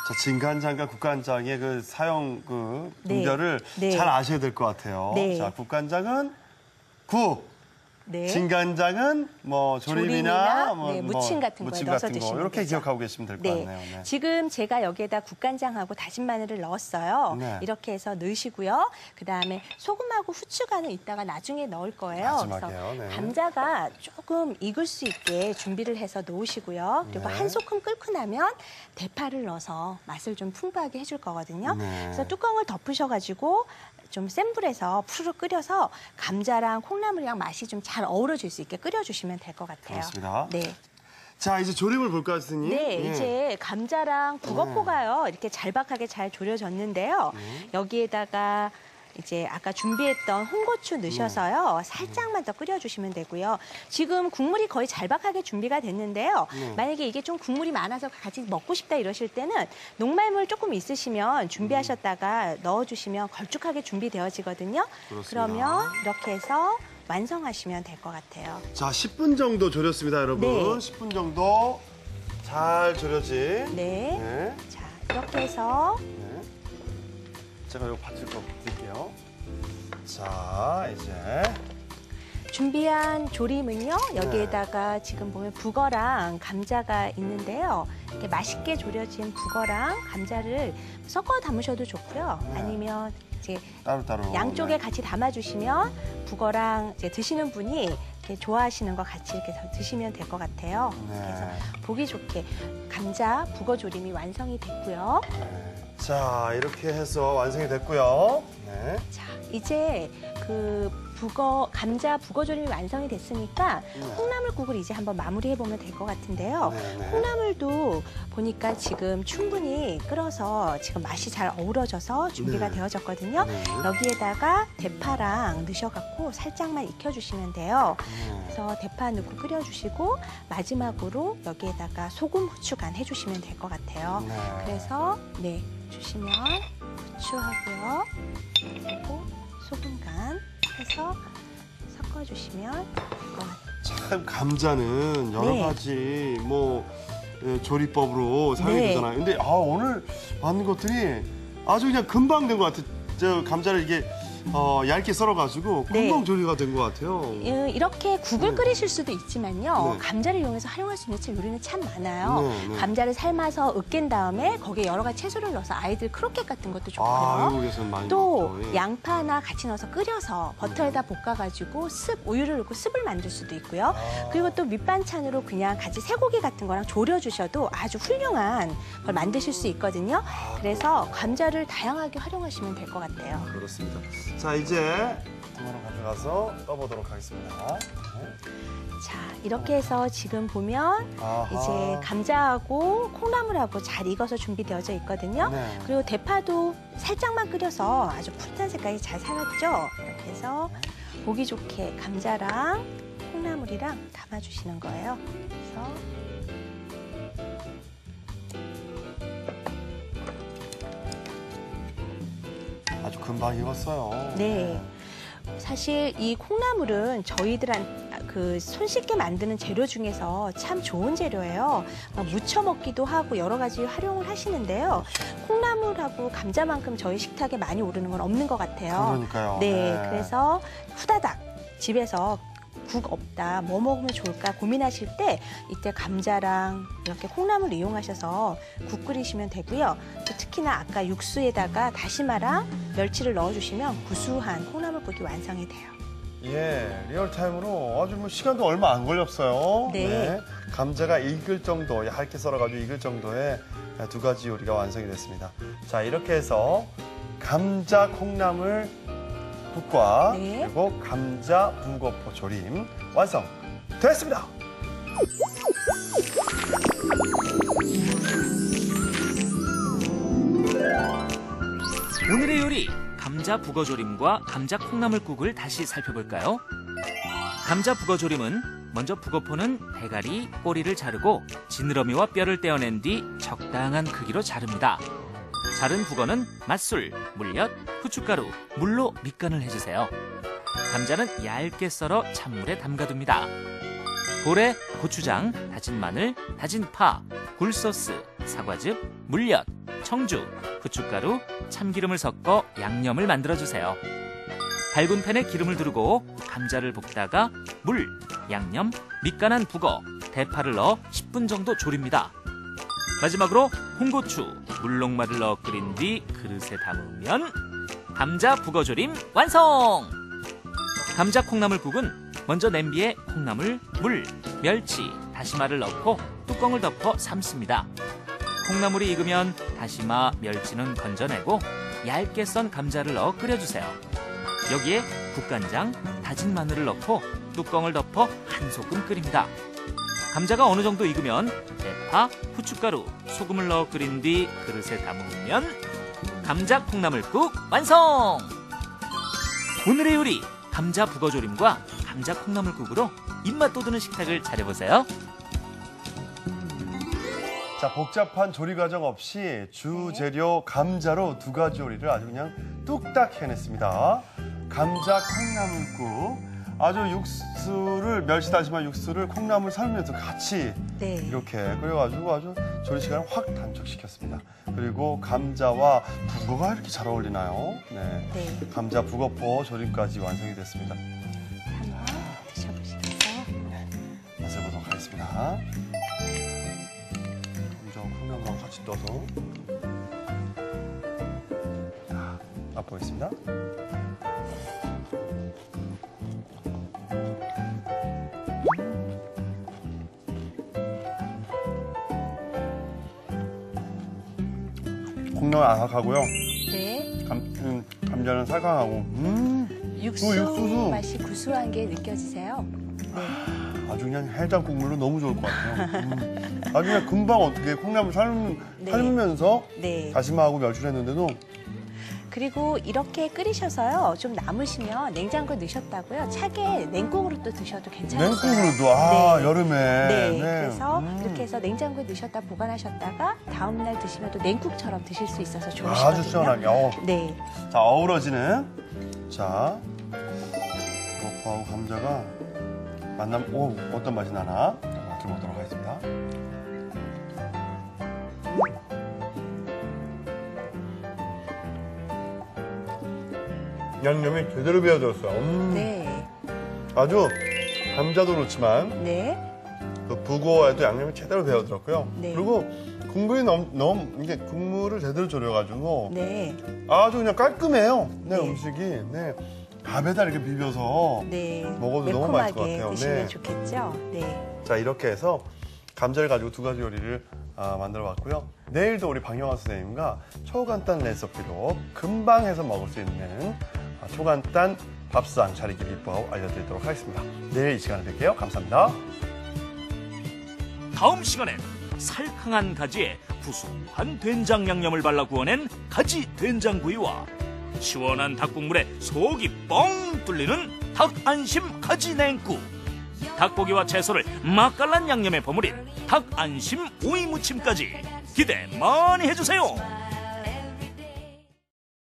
자, 진간장과 국간장의 그 사용 그 네. 분별을 네. 잘 아셔야 될 것 같아요. 네. 자, 국간장은 국, 네. 진간장은 뭐 조림이나 뭐, 네, 무침 같은 거에 무침 넣어서 같은 거 드시면 이렇게 되죠. 기억하고 계시면 될 것 네. 같네요. 네. 지금 제가 여기에다 국간장하고 다진 마늘을 넣었어요. 네. 이렇게 해서 넣으시고요. 그다음에 소금하고 후추간은 이따가 나중에 넣을 거예요. 마지막에요. 네. 감자가 조금 익을 수 있게 준비를 해서 놓으시고요. 그리고 네. 한 소끔 끓고 나면 대파를 넣어서 맛을 좀 풍부하게 해줄 거거든요. 네. 그래서 뚜껑을 덮으셔가지고 좀 센 불에서 푸르륵 끓여서 감자랑 콩나물이랑 맛이 좀 잘 어우러질 수 있게 끓여주시면 될 것 같아요. 그렇습니다. 네. 자, 이제 조림을 볼까요, 스님? 네, 예. 이제 감자랑 북어포가요. 이렇게 잘박하게 잘 졸여졌는데요. 여기에다가 이제 아까 준비했던 홍고추 넣으셔서요. 살짝만 더 끓여주시면 되고요. 지금 국물이 거의 잘박하게 준비가 됐는데요. 만약에 이게 좀 국물이 많아서 같이 먹고 싶다 이러실 때는 녹말물 조금 있으시면 준비하셨다가 넣어주시면 걸쭉하게 준비되어지거든요. 그렇습니다. 그러면 이렇게 해서 완성하시면 될 것 같아요. 자, 10분 정도 졸였습니다, 여러분. 네. 10분 정도 잘 졸여진. 네. 네. 자, 이렇게 해서 네. 제가 이거 받칠 거 드릴게요. 자, 이제 준비한 조림은요. 여기에다가 지금 보면 북어랑 감자가 있는데요. 이렇게 맛있게 졸여진 북어랑 감자를 섞어 담으셔도 좋고요. 네. 아니면 이제 따로따로. 양쪽에 네. 같이 담아주시면 북어랑 이제 드시는 분이 이렇게 좋아하시는 거 같이 이렇게 드시면 될 것 같아요. 네. 그래서 보기 좋게 감자 북어 조림이 완성이 됐고요. 네. 자, 이렇게 해서 완성이 됐고요. 네. 자, 이제 그 감자 북어조림이 완성이 됐으니까 콩나물국을 이제 한번 마무리해보면 될 것 같은데요. 네. 콩나물도 보니까 지금 충분히 끓어서 지금 맛이 잘 어우러져서 준비가 네. 되어졌거든요. 네. 여기에다가 대파랑 넣으셔갖고 살짝만 익혀주시면 돼요. 네. 그래서 대파 넣고 끓여주시고 마지막으로 여기에다가 소금, 후추간 해주시면 될 것 같아요. 네. 그래서 네 주시면 후추하고요. 그리고 소금간 해서 섞어주시면 될 것 같아요. 참 감자는 여러 네. 가지 뭐 조리법으로 사용이 네. 되잖아요. 근데 오늘 만든 것들이 아주 그냥 금방 된 것 같아요. 저 감자를 이게 얇게 썰어가지고 네. 금방 조리가 된 것 같아요. 이렇게 국을 끓이실 수도 있지만요. 네. 감자를 이용해서 활용할 수 있는 요리는 참 많아요. 네, 네. 감자를 삶아서 으깬 다음에 거기에 여러 가지 채소를 넣어서 아이들 크로켓 같은 것도 좋고요. 외국에서는 많이 또 먹죠. 예. 양파나 같이 넣어서 끓여서 버터에다 볶아가지고 우유를 넣고 습을 만들 수도 있고요. 그리고 또 밑반찬으로 그냥 같이 쇠고기 같은 거랑 졸여주셔도 아주 훌륭한 걸 만드실 수 있거든요. 그래서 감자를 다양하게 활용하시면 될 것 같아요. 그렇습니다. 자, 이제 등으로 가져가서 떠보도록 하겠습니다. 자, 이렇게 해서 지금 보면 아하. 이제 감자하고 콩나물하고 잘 익어서 준비되어져 있거든요. 네. 그리고 대파도 살짝만 끓여서 아주 푸릇한 색깔이 잘 살았죠. 이렇게 해서 보기 좋게 감자랑 콩나물이랑 담아주시는 거예요. 그래서 아주 금방 익었어요. 네. 사실 이 콩나물은 저희들한 손쉽게 만드는 재료 중에서 참 좋은 재료예요. 무쳐 먹기도 하고 여러 가지 활용을 하시는데요. 콩나물하고 감자만큼 저희 식탁에 많이 오르는 건 없는 것 같아요. 그러니까요. 네, 그래서 후다닥 집에서 국 없다, 뭐 먹으면 좋을까 고민하실 때 이때 감자랑 이렇게 콩나물 이용하셔서 국 끓이시면 되고요. 또 특히나 아까 육수에다가 다시마랑 멸치를 넣어주시면 구수한 콩나물국이 완성이 돼요. 예, 리얼타임으로 아주 뭐 시간도 얼마 안 걸렸어요. 네. 감자가 익을 정도, 얇게 썰어가지고 익을 정도의 두 가지 요리가 완성이 됐습니다. 자, 이렇게 해서 감자 콩나물 국과 네. 그리고 감자 북어포 조림 완성 됐습니다. 오늘의 요리 감자 북어조림과 감자 콩나물국을 다시 살펴볼까요? 감자 북어조림은 먼저 북어포는 대가리, 꼬리를 자르고 지느러미와 뼈를 떼어낸 뒤 적당한 크기로 자릅니다. 자른 북어는 맛술, 물엿, 후춧가루, 물로 밑간을 해주세요. 감자는 얇게 썰어 찬물에 담가둡니다. 볼에 고추장, 다진 마늘, 다진 파, 굴소스, 사과즙, 물엿, 청주, 후춧가루, 참기름을 섞어 양념을 만들어주세요. 밝은 팬에 기름을 두르고 감자를 볶다가 물, 양념, 밑간한 북어, 대파를 넣어 10분 정도 졸입니다. 마지막으로 홍고추, 물녹말을 넣어 끓인 뒤 그릇에 담으면 감자 북어조림 완성! 감자 콩나물국은 먼저 냄비에 콩나물, 물, 멸치, 다시마를 넣고 뚜껑을 덮어 삶습니다. 콩나물이 익으면 다시마, 멸치는 건져내고 얇게 썬 감자를 넣어 끓여주세요. 여기에 국간장, 다진 마늘을 넣고 뚜껑을 덮어 한 소끔 끓입니다. 감자가 어느 정도 익으면 대파, 후춧가루, 소금을 넣어 끓인 뒤 그릇에 담으면 감자 콩나물국 완성! 오늘의 요리 감자 북어조림과 감자 콩나물국으로 입맛 돋우는 식탁을 차려보세요. 자, 복잡한 조리 과정 없이 주 재료 감자로 2가지 요리를 아주 그냥 뚝딱 해냈습니다. 감자 콩나물국. 아주 육수를, 멸치 다시마 육수를 콩나물 삶으면서 같이 네. 이렇게 끓여가지고 아주 조리 시간을 확 단축시켰습니다. 그리고 감자와 북어가 이렇게 잘 어울리나요? 네. 네. 감자 북어포 조림까지 완성이 됐습니다. 한번 드셔보시겠어요? 맛을 보도록 하겠습니다. 감자 콩나물하고 같이 떠서 맛보겠습니다. 콩나물 아삭하고요. 네. 감자는 살강하고. 육수 육수도. 맛이 구수한 게 느껴지세요? 네. 아주 그냥 해장 국물로 너무 좋을 것 같아요. 아주 그냥 금방 어떻게 콩나물 네. 삶으면서 네. 다시마하고 멸치를 했는데도 그리고 이렇게 끓이셔서요. 좀 남으시면 냉장고에 넣으셨다고요. 차게 냉국으로 또 드셔도 괜찮으세요. 냉국으로도 네. 여름에. 네. 그래서 이렇게 해서 냉장고에 넣으셨다 보관하셨다가 다음 날 드시면 또 냉국처럼 드실 수 있어서 좋으시거든요. 아주 시원하게. 네. 자, 어우러지는. 자, 북어포하고 감자가 만나면 어떤 맛이 나나? 맛을 보도록 하겠습니다. 양념이 제대로 배어들었어요. 네. 아주 감자도 그렇지만 네. 그 북어에도 양념이 제대로 배어들었고요. 네. 그리고 국물이 너무 이게 국물을 제대로 졸여가지고 네. 아주 그냥 깔끔해요. 네, 네. 음식이. 네. 밥에다 이렇게 비벼서 네. 먹어도 너무 맛있을 것 매콤하게 같아요. 드시면 네. 좋겠죠? 네. 자, 이렇게 해서 감자를 가지고 2가지 요리를 만들어 봤고요. 내일도 우리 박영환 선생님과 초간단 레시피로 금방 해서 먹을 수 있는 초간단 밥상 차리기 비법 알려드리도록 하겠습니다. 내일 이 시간에 뵐게요. 감사합니다. 다음 시간엔 살캉한 가지에 구수한 된장 양념을 발라 구워낸 가지 된장구이와 시원한 닭국물에 속이 뻥 뚫리는 닭안심 가지 냉국, 닭고기와 채소를 맛깔난 양념에 버무린 닭안심 오이 무침까지 기대 많이 해주세요.